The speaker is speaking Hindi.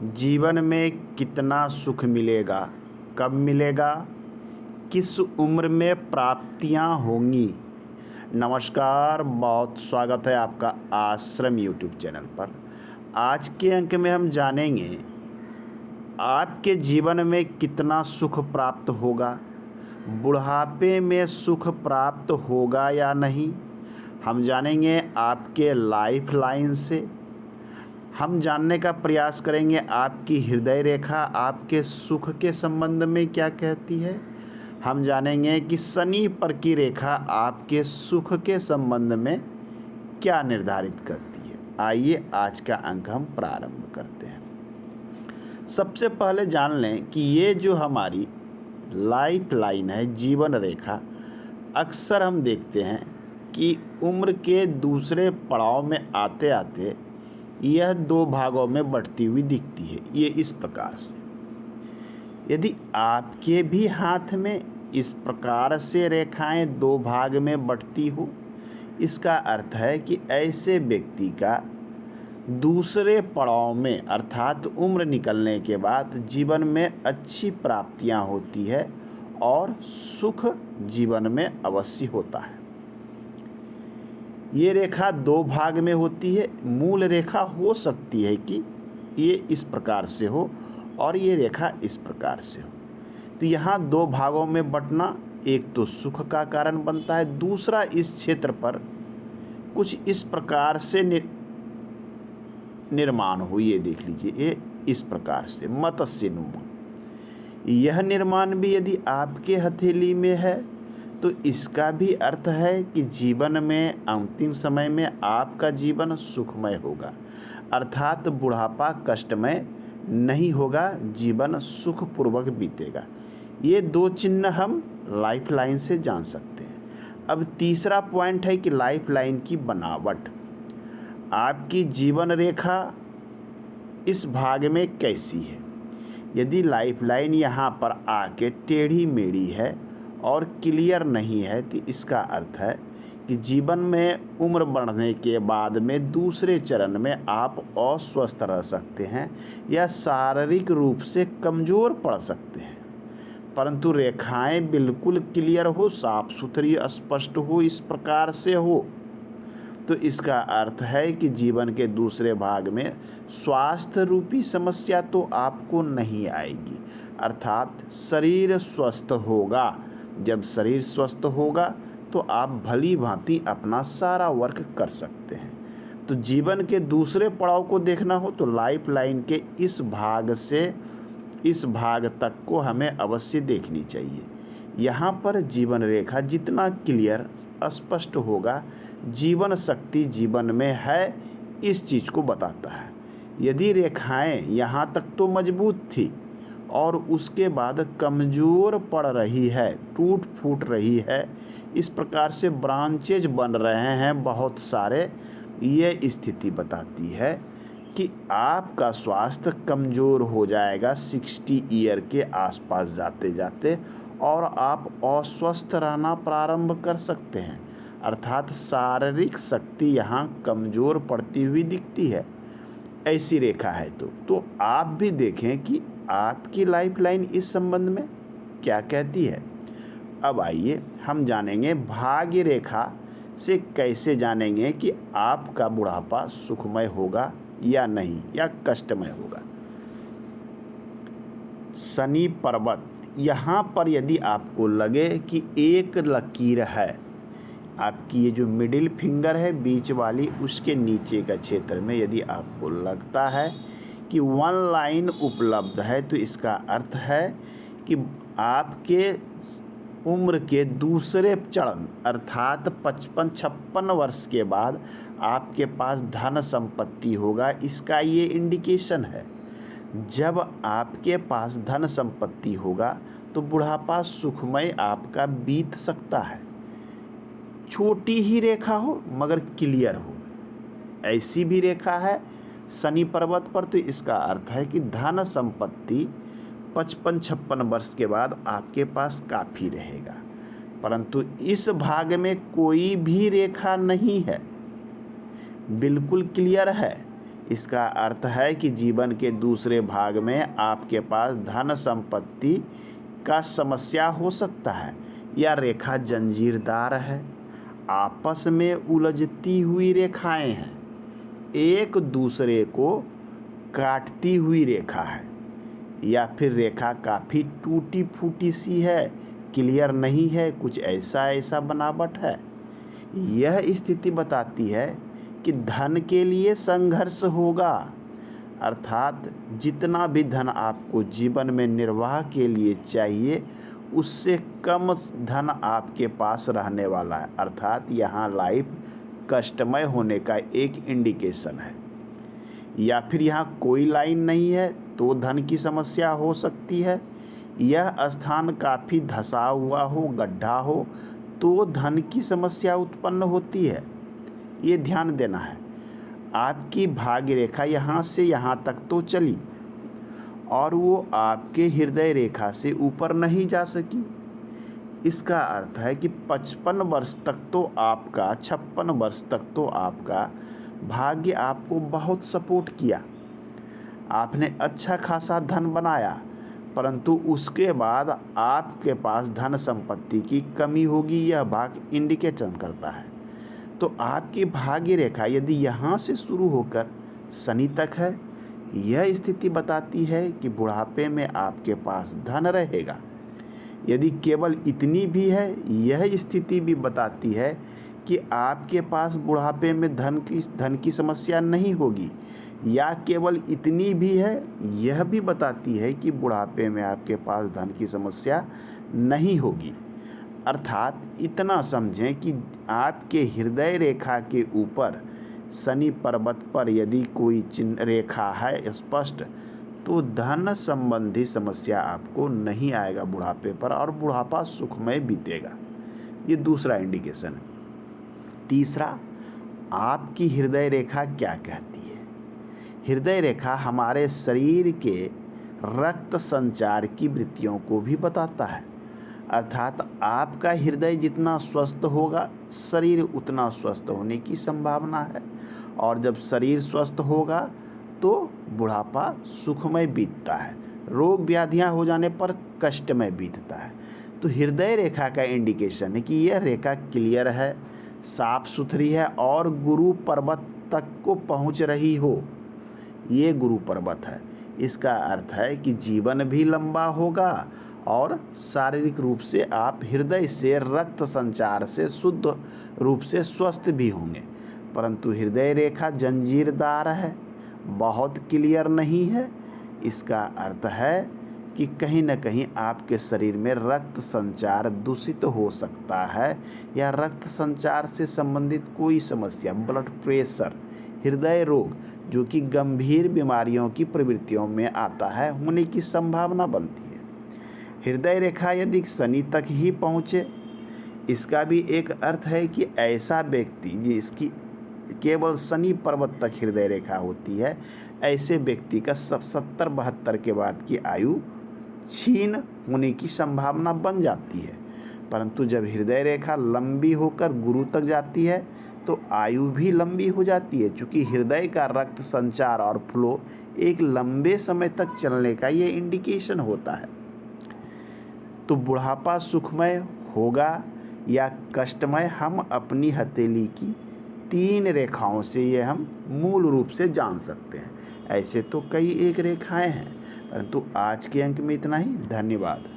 जीवन में कितना सुख मिलेगा, कब मिलेगा, किस उम्र में प्राप्तियां होंगी। नमस्कार, बहुत स्वागत है आपका आश्रम यूट्यूब चैनल पर। आज के अंक में हम जानेंगे आपके जीवन में कितना सुख प्राप्त होगा, बुढ़ापे में सुख प्राप्त होगा या नहीं। हम जानेंगे आपके लाइफ लाइन से। हम जानने का प्रयास करेंगे आपकी हृदय रेखा आपके सुख के संबंध में क्या कहती है। हम जानेंगे कि शनि पर की रेखा आपके सुख के संबंध में क्या निर्धारित करती है। आइए आज का अंक हम प्रारंभ करते हैं। सबसे पहले जान लें कि ये जो हमारी लाइफ लाइन है, जीवन रेखा, अक्सर हम देखते हैं कि उम्र के दूसरे पड़ाव में आते आते यह दो भागों में बढ़ती हुई दिखती है। ये इस प्रकार से, यदि आपके भी हाथ में इस प्रकार से रेखाएं दो भाग में बढ़ती हो, इसका अर्थ है कि ऐसे व्यक्ति का दूसरे पड़ाव में अर्थात उम्र निकलने के बाद जीवन में अच्छी प्राप्तियां होती है और सुख जीवन में अवश्य होता है। ये रेखा दो भाग में होती है। मूल रेखा हो सकती है कि ये इस प्रकार से हो और ये रेखा इस प्रकार से हो। तो यहाँ दो भागों में बंटना एक तो सुख का कारण बनता है, दूसरा इस क्षेत्र पर कुछ इस प्रकार से निर्माण हो। ये देख लीजिए, ये इस प्रकार से मत्स्य नुमा। यह निर्माण भी यदि आपके हथेली में है तो इसका भी अर्थ है कि जीवन में अंतिम समय में आपका जीवन सुखमय होगा, अर्थात बुढ़ापा कष्टमय नहीं होगा, जीवन सुखपूर्वक बीतेगा। ये दो चिन्ह हम लाइफ लाइन से जान सकते हैं। अब तीसरा पॉइंट है कि लाइफ लाइन की बनावट। आपकी जीवन रेखा इस भाग में कैसी है। यदि लाइफ लाइन यहाँ पर आके टेढ़ी मेढ़ी है और क्लियर नहीं है तो इसका अर्थ है कि जीवन में उम्र बढ़ने के बाद में दूसरे चरण में आप अस्वस्थ रह सकते हैं या शारीरिक रूप से कमज़ोर पड़ सकते हैं। परंतु रेखाएं बिल्कुल क्लियर हो, साफ सुथरी स्पष्ट हो, इस प्रकार से हो तो इसका अर्थ है कि जीवन के दूसरे भाग में स्वास्थ्य रूपी समस्या तो आपको नहीं आएगी, अर्थात शरीर स्वस्थ होगा। जब शरीर स्वस्थ होगा तो आप भली भांति अपना सारा वर्क कर सकते हैं। तो जीवन के दूसरे पड़ाव को देखना हो तो लाइफ लाइन के इस भाग से इस भाग तक को हमें अवश्य देखनी चाहिए। यहाँ पर जीवन रेखा जितना क्लियर स्पष्ट होगा, जीवन शक्ति जीवन में है, इस चीज़ को बताता है। यदि रेखाएं यहाँ तक तो मजबूत थी और उसके बाद कमज़ोर पड़ रही है, टूट फूट रही है, इस प्रकार से ब्रांचेज बन रहे हैं बहुत सारे, ये स्थिति बताती है कि आपका स्वास्थ्य कमज़ोर हो जाएगा 60 ईयर के आसपास जाते जाते और आप अस्वस्थ रहना प्रारंभ कर सकते हैं, अर्थात शारीरिक शक्ति यहाँ कमज़ोर पड़ती हुई दिखती है। ऐसी रेखा है तो आप भी देखें कि आपकी लाइफ लाइन इस संबंध में क्या कहती है। अब आइए हम जानेंगे भाग्य रेखा से कैसे जानेंगे कि आपका बुढ़ापा सुखमय होगा या नहीं या कष्टमय होगा। शनि पर्वत, यहाँ पर यदि आपको लगे कि एक लकीर है, आपकी ये जो मिडिल फिंगर है बीच वाली, उसके नीचे का क्षेत्र में यदि आपको लगता है कि वन लाइन उपलब्ध है तो इसका अर्थ है कि आपके उम्र के दूसरे चरण अर्थात 55-56 वर्ष के बाद आपके पास धन संपत्ति होगा। इसका ये इंडिकेशन है। जब आपके पास धन संपत्ति होगा तो बुढ़ापा सुखमय आपका बीत सकता है। छोटी ही रेखा हो मगर क्लियर हो, ऐसी भी रेखा है शनि पर्वत पर, तो इसका अर्थ है कि धन संपत्ति 55-56 वर्ष के बाद आपके पास काफ़ी रहेगा। परंतु इस भाग में कोई भी रेखा नहीं है, बिल्कुल क्लियर है इसका अर्थ है कि जीवन के दूसरे भाग में आपके पास धन संपत्ति का समस्या हो सकता है। यह रेखा जंजीरदार है, आपस में उलझती हुई रेखाएं हैं, एक दूसरे को काटती हुई रेखा है, या फिर रेखा काफ़ी टूटी फूटी सी है, क्लियर नहीं है, कुछ ऐसा बनावट है। यह स्थिति बताती है कि धन के लिए संघर्ष होगा, अर्थात जितना भी धन आपको जीवन में निर्वाह के लिए चाहिए उससे कम धन आपके पास रहने वाला है, अर्थात यहाँ लाइफ कष्टमय होने का एक इंडिकेशन है। या फिर यहाँ कोई लाइन नहीं है तो धन की समस्या हो सकती है। यह स्थान काफ़ी धंसा हुआ हो, गड्ढा हो तो धन की समस्या उत्पन्न होती है। ये ध्यान देना है। आपकी भाग्य रेखा यहाँ से यहाँ तक तो चली और वो आपके हृदय रेखा से ऊपर नहीं जा सकी। इसका अर्थ है कि 55 वर्ष तक तो आपका 56 वर्ष तक तो आपका भाग्य आपको बहुत सपोर्ट किया, आपने अच्छा खासा धन बनाया, परंतु उसके बाद आपके पास धन संपत्ति की कमी होगी, यह भाग इंडिकेशन करता है। तो आपकी भाग्य रेखा यदि यहाँ से शुरू होकर शनि तक है, यह स्थिति बताती है कि बुढ़ापे में आपके पास धन रहेगा। यदि केवल इतनी भी है, यह स्थिति भी बताती है कि आपके पास बुढ़ापे में धन की समस्या नहीं होगी। या केवल इतनी भी है, यह भी बताती है कि बुढ़ापे में आपके पास धन की समस्या नहीं होगी। अर्थात इतना समझें कि आपके हृदय रेखा के ऊपर शनि पर्वत पर यदि कोई चिन्ह रेखा है स्पष्ट, तो धन संबंधी समस्या आपको नहीं आएगा बुढ़ापे पर और बुढ़ापा सुखमय बीतेगा। ये दूसरा इंडिकेशन है। तीसरा, आपकी हृदय रेखा क्या कहती है? हृदय रेखा हमारे शरीर के रक्त संचार की वृत्तियों को भी बताता है, अर्थात आपका हृदय जितना स्वस्थ होगा शरीर उतना स्वस्थ होने की संभावना है, और जब शरीर स्वस्थ होगा तो बुढ़ापा सुखमय बीतता है, रोग व्याधियां हो जाने पर कष्टमय बीतता है। तो हृदय रेखा का इंडिकेशन है कि यह रेखा क्लियर है, साफ सुथरी है और गुरु पर्वत तक को पहुंच रही हो। ये गुरु पर्वत है। इसका अर्थ है कि जीवन भी लंबा होगा और शारीरिक रूप से आप हृदय से रक्त संचार से शुद्ध रूप से स्वस्थ भी होंगे। परंतु हृदय रेखा जंजीरदार है, बहुत क्लियर नहीं है। इसका अर्थ है कि कहीं न कहीं आपके शरीर में रक्त संचार दूषित हो सकता है, या रक्त संचार से संबंधित कोई समस्या, ब्लड प्रेशर, हृदय रोग जो कि गंभीर बीमारियों की प्रवृत्तियों में आता है, होने की संभावना बनती है। हृदय रेखा यदि शनि तक ही पहुँचे, इसका भी एक अर्थ है कि ऐसा व्यक्ति जिसकी केवल शनि पर्वत तक हृदय रेखा होती है, ऐसे व्यक्ति का 70-72 के बाद की आयु क्षीण होने की संभावना बन जाती है। परंतु जब हृदय रेखा लंबी होकर गुरु तक जाती है तो आयु भी लंबी हो जाती है, क्योंकि हृदय का रक्त संचार और फ्लो एक लंबे समय तक चलने का ये इंडिकेशन होता है। तो बुढ़ापा सुखमय होगा या कष्टमय, हम अपनी हथेली की 3 रेखाओं से ये हम मूल रूप से जान सकते हैं। ऐसे तो कई एक रेखाएं हैं, परंतु आज के अंक में इतना ही। धन्यवाद।